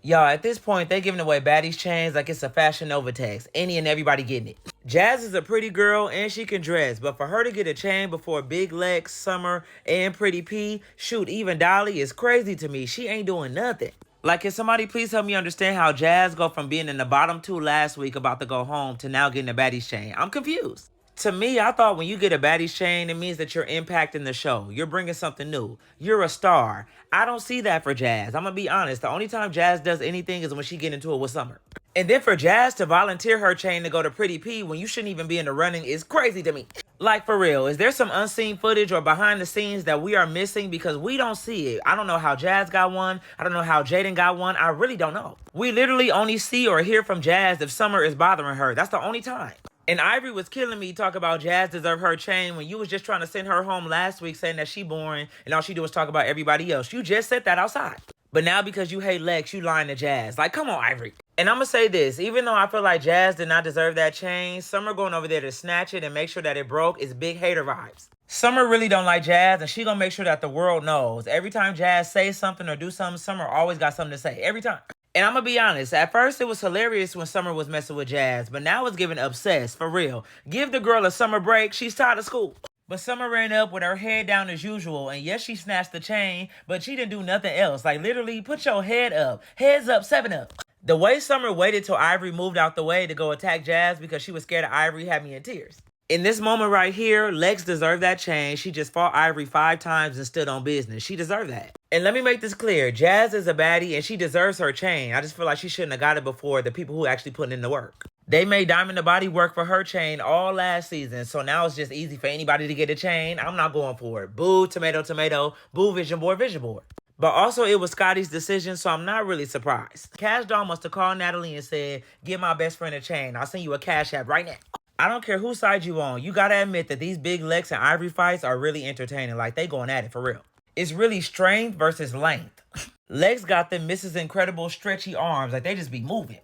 Y'all, at this point, they giving away Baddies chains like it's a Fashion Nova text. Any and everybody getting it. Jazz is a pretty girl and she can dress, but for her to get a chain before Big Lex, Summer, and Pretty P, shoot, even Dolly is crazy to me. She ain't doing nothing. Like, can somebody please help me understand how Jazz go from being in the bottom two last week about to go home to now getting a Baddies chain? I'm confused. To me, I thought when you get a Baddies chain, it means that you're impacting the show. You're bringing something new. You're a star. I don't see that for Jazz. I'm going to be honest. The only time Jazz does anything is when she get into it with Summer. And then for Jazz to volunteer her chain to go to Pretty P when you shouldn't even be in the running is crazy to me. Like, for real, is there some unseen footage or behind the scenes that we are missing because we don't see it? I don't know how Jazz got one. I don't know how Jaden got one. I really don't know. We literally only see or hear from Jazz if Summer is bothering her. That's the only time. And Ivory was killing me talk about Jazz deserve her chain when you was just trying to send her home last week saying that she boring and all she do is talk about everybody else. You just said that outside. But now because you hate Lex, you lying to Jazz. Like, come on, Ivory. And I'm going to say this. Even though I feel like Jazz did not deserve that chain, Summer going over there to snatch it and make sure that it broke is big hater vibes. Summer really don't like Jazz, and she going to make sure that the world knows. Every time Jazz says something or do something, Summer always got something to say. Every time. And I'm going to be honest, at first it was hilarious when Summer was messing with Jazz, but now it's giving obsessed, for real. Give the girl a summer break, she's tired of school. But Summer ran up with her head down as usual, and yes, she snatched the chain, but she didn't do nothing else. Like, literally, put your head up. Heads up, 7 up. The way Summer waited till Ivory moved out the way to go attack Jazz because she was scared of Ivory had me in tears. In this moment right here, Lex deserved that chain. She just fought Ivory 5 times and stood on business. She deserved that. And let me make this clear. Jazz is a baddie and she deserves her chain. I just feel like she shouldn't have got it before the people who actually put in the work. They made Diamond the Body work for her chain all last season. So now it's just easy for anybody to get a chain. I'm not going for it. Boo, tomato, tomato. Boo, vision board, vision board. But also, it was Scotty's decision, so I'm not really surprised. Cash Doll must have called Natalie and said, "Give my best friend a chain. I'll send you a cash app right now." I don't care whose side you on. You gotta admit that these big Lex and Ivory fights are really entertaining. Like, they going at it for real. It's really strength versus length. Lex got them Mrs. Incredible stretchy arms. Like, they just be moving.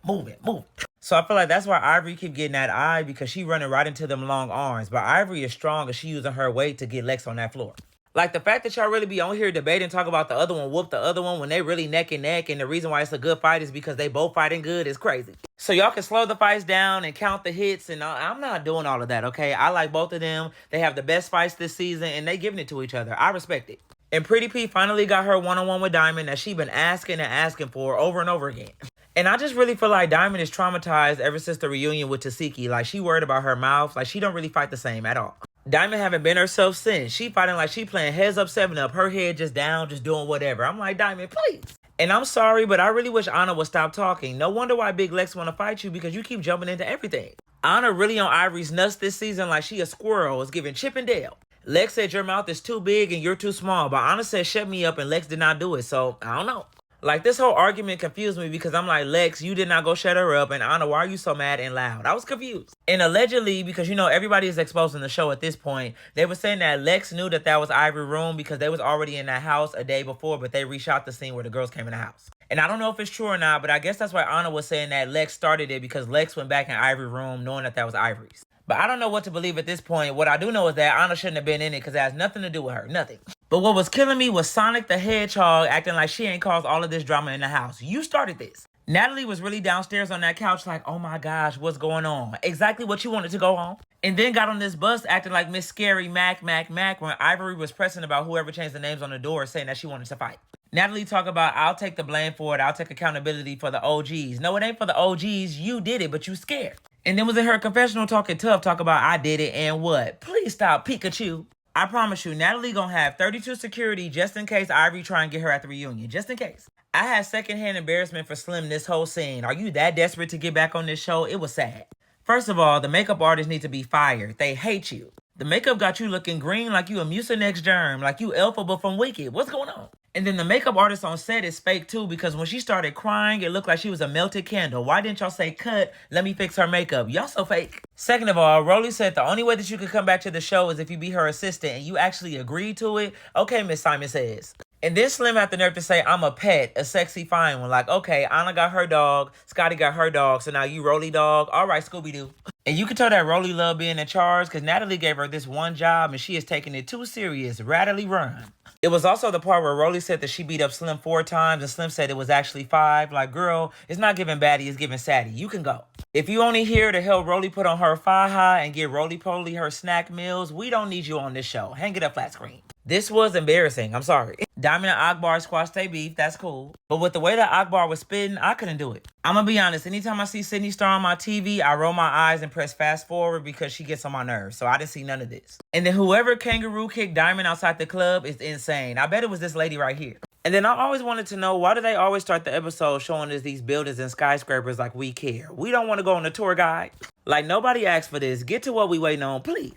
So I feel like that's why Ivory keep getting that eye because she running right into them long arms. But Ivory is strong and she using her weight to get Lex on that floor. Like, the fact that y'all really be on here debating, talk about the other one, whoop the other one when they really neck and neck, and the reason why it's a good fight is because they both fighting good is crazy. So y'all can slow the fights down and count the hits, and I'm not doing all of that, okay? I like both of them. They have the best fights this season, and they giving it to each other. I respect it. And Pretty P finally got her one-on-one with Diamond that she been asking and asking for over and over again. And I just really feel like Diamond is traumatized ever since the reunion with Tasiki. Like, she worried about her mouth. Like, she don't really fight the same at all. Diamond haven't been herself since. She fighting like she playing heads up, 7 up. Her head just down, just doing whatever. I'm like, Diamond, please. And I'm sorry, but I really wish Anna would stop talking. No wonder why Big Lex want to fight you because you keep jumping into everything. Anna really on Ivory's nuts this season like she a squirrel. Is giving Chip and Dale. Lex said your mouth is too big and you're too small. But Anna said shut me up and Lex did not do it. So, I don't know. Like, this whole argument confused me because I'm like, Lex, you did not go shut her up. And Anna, why are you so mad and loud? I was confused. And allegedly, because, you know, everybody is exposing the show at this point, they were saying that Lex knew that was Ivory's room because they was already in that house a day before, but they reshot the scene where the girls came in the house. And I don't know if it's true or not, but I guess that's why Anna was saying that Lex started it because Lex went back in Ivory's room knowing that was Ivory's. But I don't know what to believe at this point. What I do know is that Anna shouldn't have been in it because it has nothing to do with her. Nothing. But what was killing me was Sonic the Hedgehog acting like she ain't caused all of this drama in the house. You started this. Natalie was really downstairs on that couch like, oh my gosh, what's going on? Exactly what you wanted to go on. And then got on this bus acting like Miss Scary Mac when Ivory was pressing about whoever changed the names on the door saying that she wanted to fight. Natalie talk about, I'll take the blame for it. I'll take accountability for the OGs. No, it ain't for the OGs. You did it, but you scared. And then was in her confessional talking tough, talk about I did it and what? Please stop, Pikachu. I promise you, Natalie gonna have 32 security just in case Ivory try and get her at the reunion. Just in case. I had secondhand embarrassment for Slim this whole scene. Are you that desperate to get back on this show? It was sad. First of all, the makeup artists need to be fired. They hate you. The makeup got you looking green like you a Mucinex germ, like you Elphaba from Wicked. What's going on? And then the makeup artist on set is fake too because when she started crying, it looked like she was a melted candle. Why didn't y'all say, cut, let me fix her makeup? Y'all so fake. Second of all, Rolly said the only way that you could come back to the show is if you be her assistant and you actually agreed to it. Okay, Miss Simon Says. And then Slim had the nerve to say, I'm a pet, a sexy fine one. Like, okay, Anna got her dog, Scotty got her dog, so now you Rolly dog. All right, Scooby-Doo. And you can tell that Rolly love being in charge because Natalie gave her this one job and she is taking it too serious. Rattly run. It was also the part where Rolly said that she beat up Slim 4 times and Slim said it was actually 5. Like, girl, it's not giving baddie, it's giving saddy. You can go. If you only here to help Rolly put on her faja and get Roly-Poly her snack meals, we don't need you on this show. Hang it up flat screen. This was embarrassing. I'm sorry. Diamond and Akbar squashed their beef. That's cool. But with the way that Akbar was spitting, I couldn't do it. I'm going to be honest. Anytime I see Sydney Star on my TV, I roll my eyes and press fast forward because she gets on my nerves. So I didn't see none of this. And then whoever kangaroo kicked Diamond outside the club is insane. I bet it was this lady right here. And then I always wanted to know, why do they always start the episode showing us these buildings and skyscrapers like we care? We don't want to go on a tour guide. Like, nobody asked for this. Get to what we waiting on, please.